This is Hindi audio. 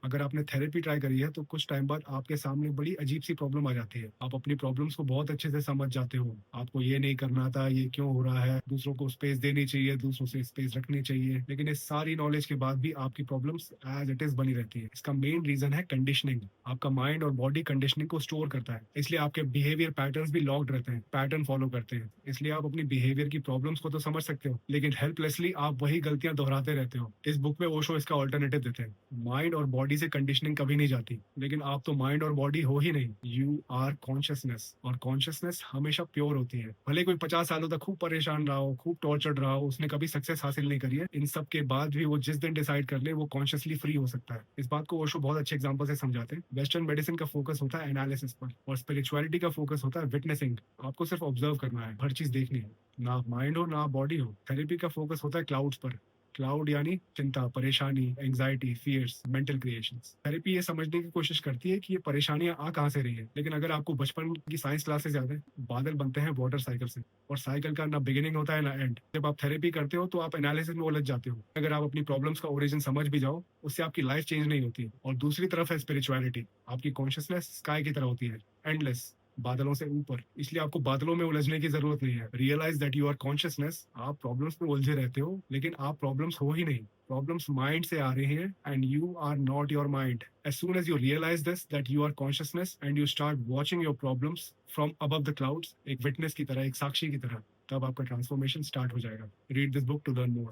अगर आपने थेरेपी ट्राई करी है तो कुछ टाइम बाद आपके सामने बड़ी अजीब सी प्रॉब्लम आ जाती है। आप अपनी प्रॉब्लम्स को बहुत अच्छे से समझ जाते हो। आपको ये नहीं करना था, ये क्यों हो रहा है, दूसरों को स्पेस देनी चाहिए, दूसरों से स्पेस रखनी चाहिए। लेकिन इस सारी नॉलेज के बाद भी आपकी प्रॉब्लम्स एज इट इज बनी रहती है। इसका मेन रीजन है कंडीशनिंग। आपका माइंड और बॉडी कंडीशनिंग को स्टोर करता है, इसलिए आपके बिहेवियर पैटर्न्स भी लॉक्ड रहते हैं, पैटर्न फॉलो करते हैं। इसलिए आप अपनी बिहेवियर की प्रॉब्लम्स को तो समझ सकते हो, लेकिन हेल्पलेसली आप वही गलतियां दोहराते रहते हो। इस बुक में ओशो इसका ऑल्टरनेटिव देते हैं। माइंड और बॉडी से कंडीशनिंग कभी नहीं जाती, लेकिन आप तो माइंड और बॉडी हो ही नहीं। यू आर कॉन्शियसनेस, और कॉन्शियसनेस हमेशा प्योर होती है। भले कोई 50 सालों तक खूब परेशान रहा हो, खूब टॉर्चर्ड रहा हो, उसने कभी सक्सेस हासिल नहीं करी है, इन सब के बाद भी वो जिस दिन डिसाइड कर ले वो कॉन्शियसली फ्री हो सकता है। इस बात को ओशो बहुत अच्छे एग्जांपल से समझाते हैं। वेस्टर्न मेडिसिन का फोकस होता है एनालिसिस पर, और स्पिरिचुअलिटी का फोकस होता है विटनेसिंग। आपको सिर्फ ऑब्जर्व करना है, हर चीज देखनी है, ना आप माइंड हो ना बॉडी हो। थेरेपी का फोकस होता है क्लाउड्स पर। क्लाउड यानी चिंता, परेशानी, anxiety, fears, mental creations. Therapy ये समझने की कोशिश करती है कि ये परेशानियां आ कहां से रही है। लेकिन अगर आपको बचपन की साइंस क्लासेस याद है, बादल बनते हैं वाटर साइकिल से, और साइकिल का ना बिगिनिंग होता है ना एंड। जब आप थेरेपी करते हो तो आप एनालिसिस में उलझ जाते हो। अगर आप अपनी प्रॉब्लम्स का ओरिजिन समझ भी जाओ, उससे आपकी लाइफ चेंज नहीं होती। और दूसरी तरफ है स्पिरिचुअलिटी। आपकी कॉन्शियसनेस स्काई की तरह होती है, एंडलेस, बादलों से ऊपर। इसलिए आपको बादलों में उलझने की जरूरत नहीं है। Realise that you are consciousness. आप प्रॉब्लम्स में उलझे रहते हो, लेकिन आप प्रॉब्लम्स हो ही नहीं। प्रॉब्लम्स माइंड से आ रही हैं, and you are not your mind. As soon as you realise this that you are consciousness and you start watching your problems from above the clouds, एक विटनेस की तरह, एक साक्षी की तरह, तब आपका ट्रांसफॉर्मेशन स्टार्ट हो जाएगा। Read this book to learn more.